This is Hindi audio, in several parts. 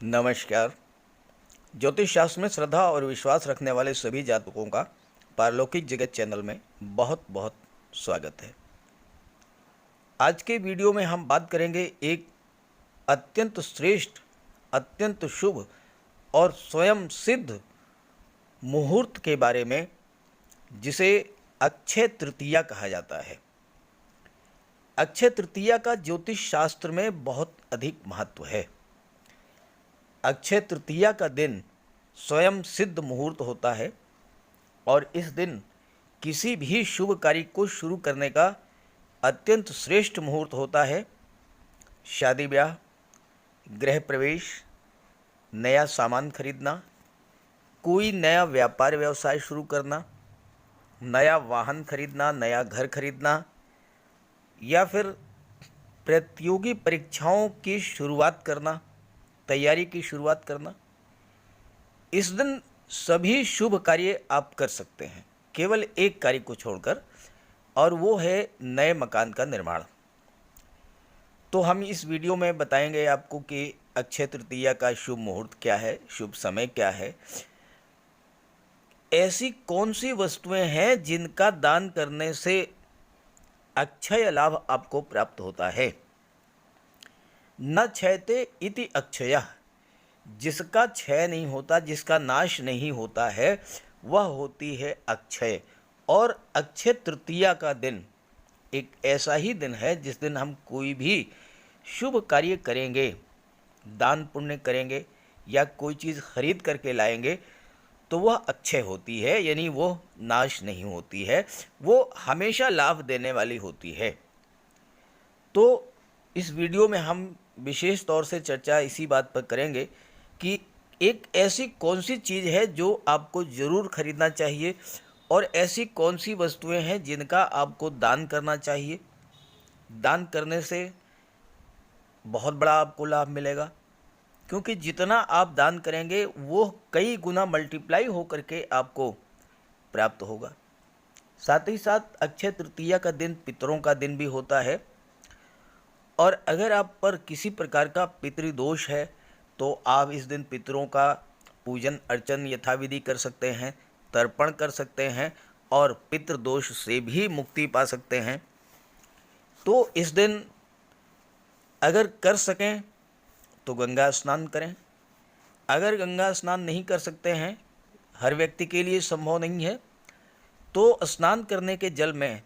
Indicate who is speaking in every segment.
Speaker 1: नमस्कार। ज्योतिष शास्त्र में श्रद्धा और विश्वास रखने वाले सभी जातकों का पारलौकिक जगत चैनल में बहुत बहुत स्वागत है। आज के वीडियो में हम बात करेंगे एक अत्यंत श्रेष्ठ, अत्यंत शुभ और स्वयं सिद्ध मुहूर्त के बारे में, जिसे अक्षय तृतीया कहा जाता है। अक्षय तृतीया का ज्योतिष शास्त्र में बहुत अधिक महत्व है। अक्षय तृतीया का दिन स्वयं सिद्ध मुहूर्त होता है और इस दिन किसी भी शुभ कार्य को शुरू करने का अत्यंत श्रेष्ठ मुहूर्त होता है। शादी ब्याह, गृह प्रवेश, नया सामान खरीदना, कोई नया व्यापार व्यवसाय शुरू करना, नया वाहन खरीदना, नया घर खरीदना या फिर प्रतियोगी परीक्षाओं की शुरुआत करना, तैयारी की शुरुआत करना। इस दिन सभी शुभ कार्य आप कर सकते हैं, केवल एक कार्य को छोड़कर, और वो है नए मकान का निर्माण। तो हम इस वीडियो में बताएंगे आपको कि अक्षय तृतीया का शुभ मुहूर्त क्या है, शुभ समय क्या है, ऐसी कौन सी वस्तुएं हैं जिनका दान करने से अक्षय लाभ आपको प्राप्त होता है। न क्षयते इति अक्षयः, जिसका क्षय नहीं होता, जिसका नाश नहीं होता है, वह होती है अक्षय। और अक्षय तृतीया का दिन एक ऐसा ही दिन है जिस दिन हम कोई भी शुभ कार्य करेंगे, दान पुण्य करेंगे या कोई चीज़ खरीद करके लाएंगे तो वह अक्षय होती है, यानी वो नाश नहीं होती है, वो हमेशा लाभ देने वाली होती है। तो इस वीडियो में हम विशेष तौर से चर्चा इसी बात पर करेंगे कि एक ऐसी कौन सी चीज़ है जो आपको ज़रूर खरीदना चाहिए और ऐसी कौन सी वस्तुएं हैं जिनका आपको दान करना चाहिए। दान करने से बहुत बड़ा आपको लाभ मिलेगा, क्योंकि जितना आप दान करेंगे वो कई गुना मल्टीप्लाई होकर के आपको प्राप्त होगा। साथ ही साथ अक्षय तृतीया का दिन पितरों का दिन भी होता है, और अगर आप पर किसी प्रकार का पितृदोष है तो आप इस दिन पितरों का पूजन अर्चन यथाविधि कर सकते हैं, तर्पण कर सकते हैं और पितृदोष से भी मुक्ति पा सकते हैं। तो इस दिन अगर कर सकें तो गंगा स्नान करें। अगर गंगा स्नान नहीं कर सकते हैं, हर व्यक्ति के लिए संभव नहीं है, तो स्नान करने के जल में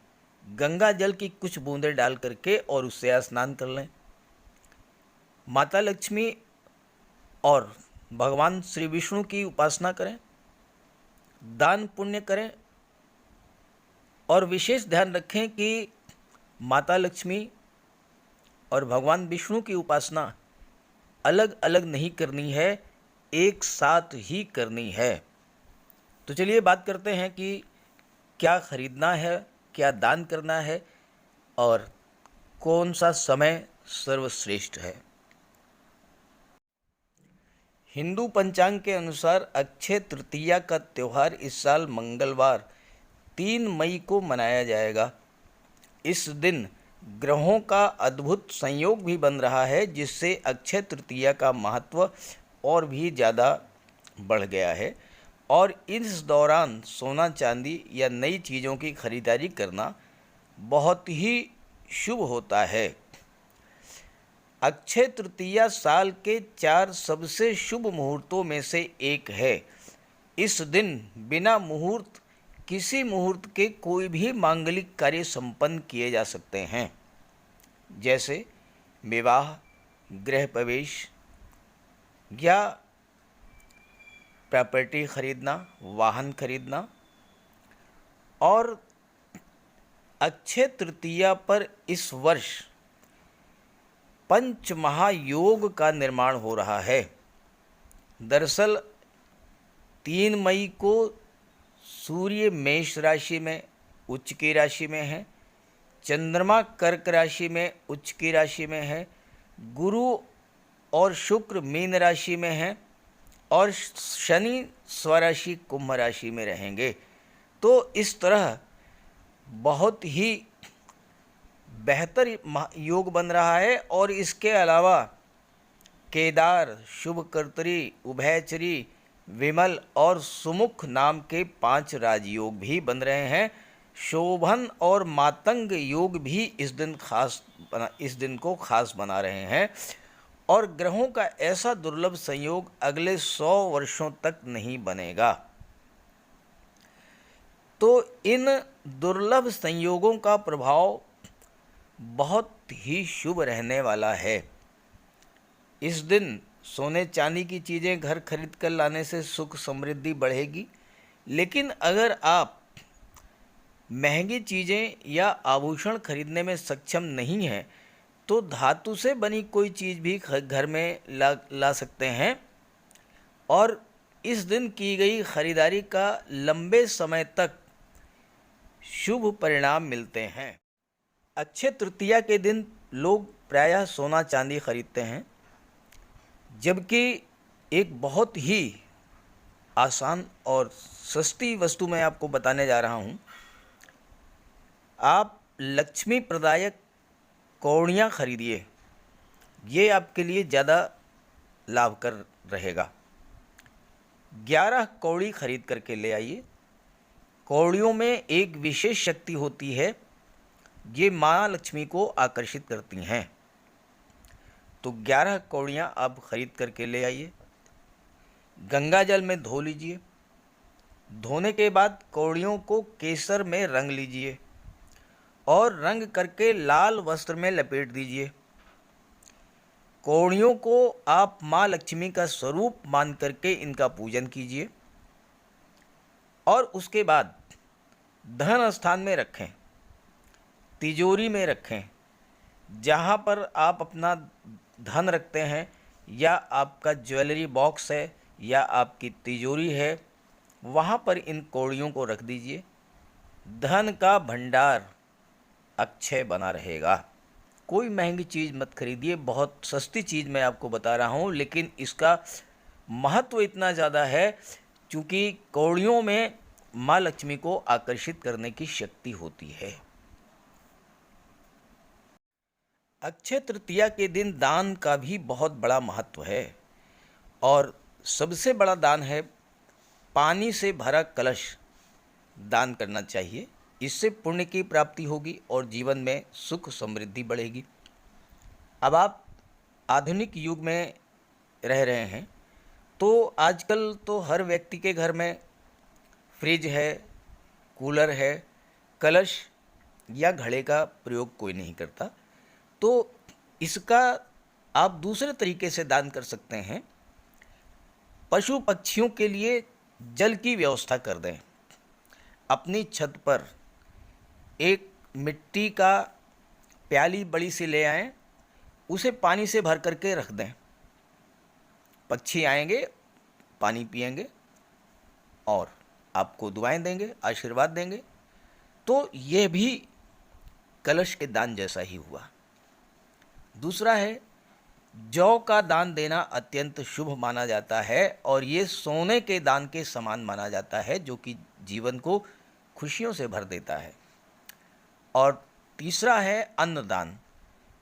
Speaker 1: गंगा जल की कुछ बूंदें डाल करके और उससे स्नान कर लें। माता लक्ष्मी और भगवान श्री विष्णु की उपासना करें, दान पुण्य करें, और विशेष ध्यान रखें कि माता लक्ष्मी और भगवान विष्णु की उपासना अलग अलग नहीं करनी है, एक साथ ही करनी है। तो चलिए बात करते हैं कि क्या खरीदना है, क्या दान करना है और कौन सा समय सर्वश्रेष्ठ है। हिंदू पंचांग के अनुसार अक्षय तृतीया का त्यौहार इस साल मंगलवार 3 मई को मनाया जाएगा। इस दिन ग्रहों का अद्भुत संयोग भी बन रहा है, जिससे अक्षय तृतीया का महत्व और भी ज़्यादा बढ़ गया है, और इस दौरान सोना चांदी या नई चीज़ों की खरीदारी करना बहुत ही शुभ होता है। अक्षय तृतीया साल के 4 सबसे शुभ मुहूर्तों में से एक है। इस दिन बिना मुहूर्त किसी मुहूर्त के कोई भी मांगलिक कार्य संपन्न किए जा सकते हैं, जैसे विवाह, गृह प्रवेश या प्रॉपर्टी खरीदना, वाहन खरीदना। और अक्षय तृतीया पर इस वर्ष पंच महायोग का निर्माण हो रहा है। दरअसल 3 मई को सूर्य मेष राशि में उच्च की राशि में है, चंद्रमा कर्क राशि में उच्च की राशि में है, गुरु और शुक्र मीन राशि में है और शनि स्वराशि कुंभ राशि में रहेंगे। तो इस तरह बहुत ही बेहतर योग बन रहा है। और इसके अलावा केदार, शुभकर्तरी, उभयचरी, विमल और सुमुख नाम के 5 राजयोग भी बन रहे हैं। शोभन और मातंग योग भी इस दिन को खास बना रहे हैं और ग्रहों का ऐसा दुर्लभ संयोग अगले 100 वर्षों तक नहीं बनेगा। तो इन दुर्लभ संयोगों का प्रभाव बहुत ही शुभ रहने वाला है। इस दिन सोने चांदी की चीज़ें घर खरीद कर लाने से सुख समृद्धि बढ़ेगी, लेकिन अगर आप महंगी चीज़ें या आभूषण खरीदने में सक्षम नहीं हैं तो धातु से बनी कोई चीज़ भी घर में ला सकते हैं और इस दिन की गई खरीदारी का लंबे समय तक शुभ परिणाम मिलते हैं। अक्षय तृतीया के दिन लोग प्रायः सोना चांदी खरीदते हैं, जबकि एक बहुत ही आसान और सस्ती वस्तु मैं आपको बताने जा रहा हूँ। आप लक्ष्मी प्रदायक कौड़ियाँ खरीदिए, ये आपके लिए ज़्यादा लाभकर रहेगा। 11 कौड़ी खरीद करके ले आइए। कौड़ियों में एक विशेष शक्ति होती है, ये माँ लक्ष्मी को आकर्षित करती हैं। तो 11 कौड़ियाँ आप खरीद करके ले आइए। गंगा जल में धो लीजिए। धोने के बाद कौड़ियों को केसर में रंग लीजिए और रंग करके लाल वस्त्र में लपेट दीजिए। कौड़ियों को आप माँ लक्ष्मी का स्वरूप मान करके इनका पूजन कीजिए और उसके बाद धन स्थान में रखें, तिजोरी में रखें। जहाँ पर आप अपना धन रखते हैं या आपका ज्वेलरी बॉक्स है या आपकी तिजोरी है, वहाँ पर इन कौड़ियों को रख दीजिए। धन का भंडार अक्षय बना रहेगा। कोई महंगी चीज़ मत खरीदिए, बहुत सस्ती चीज़ मैं आपको बता रहा हूँ, लेकिन इसका महत्व इतना ज़्यादा है क्योंकि कौड़ियों में माँ लक्ष्मी को आकर्षित करने की शक्ति होती है। अक्षय तृतीया के दिन दान का भी बहुत बड़ा महत्व है और सबसे बड़ा दान है पानी से भरा कलश दान करना चाहिए। इससे पुण्य की प्राप्ति होगी और जीवन में सुख समृद्धि बढ़ेगी। अब आप आधुनिक युग में रह रहे हैं तो आजकल तो हर व्यक्ति के घर में फ्रिज है, कूलर है, कलश या घड़े का प्रयोग कोई नहीं करता। तो इसका आप दूसरे तरीके से दान कर सकते हैं। पशु पक्षियों के लिए जल की व्यवस्था कर दें। अपनी छत पर एक मिट्टी का प्याली बड़ी सी ले आएं, उसे पानी से भर करके रख दें। पक्षी आएंगे, पानी पिएंगे और आपको दुआएं देंगे, आशीर्वाद देंगे। तो यह भी कलश के दान जैसा ही हुआ। दूसरा है, जौ का दान देना अत्यंत शुभ माना जाता है और ये सोने के दान के समान माना जाता है, जो कि जीवन को खुशियों से भर देता है। और तीसरा है अन्नदान।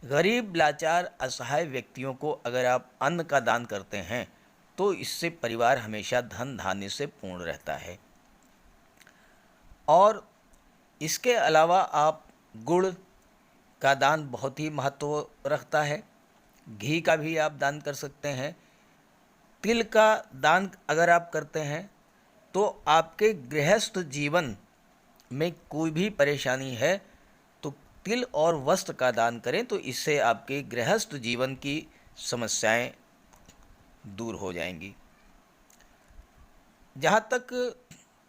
Speaker 1: गरीब, लाचार, असहाय व्यक्तियों को अगर आप अन्न का दान करते हैं तो इससे परिवार हमेशा धन धान्य से पूर्ण रहता है। और इसके अलावा आप गुड़ का दान बहुत ही महत्व रखता है। घी का भी आप दान कर सकते हैं। तिल का दान अगर आप करते हैं तो आपके गृहस्थ जीवन में कोई भी परेशानी है तो तिल और वस्त्र का दान करें, तो इससे आपके गृहस्थ जीवन की समस्याएं दूर हो जाएंगी। जहाँ तक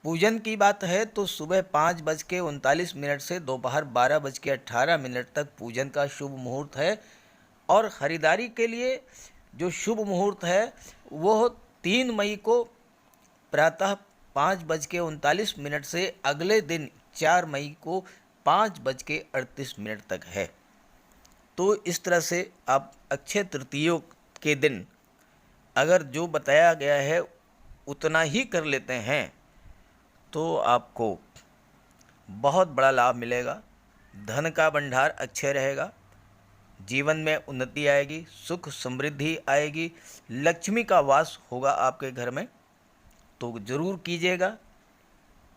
Speaker 1: पूजन की बात है तो सुबह 5:39 से दोपहर 12:18 तक पूजन का शुभ मुहूर्त है और ख़रीदारी के लिए जो शुभ मुहूर्त है वो 3 मई को प्रातः 5:39 से अगले दिन 4 मई को 5:38 तक है। तो इस तरह से आप अक्षय तृतीया के दिन अगर जो बताया गया है उतना ही कर लेते हैं तो आपको बहुत बड़ा लाभ मिलेगा। धन का भंडार अक्षय रहेगा, जीवन में उन्नति आएगी, सुख समृद्धि आएगी, लक्ष्मी का वास होगा आपके घर में। तो ज़रूर कीजिएगा।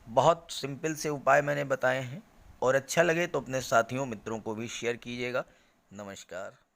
Speaker 1: बहुत सिंपल से उपाय मैंने बताए हैं, और अच्छा लगे तो अपने साथियों मित्रों को भी शेयर कीजिएगा। नमस्कार।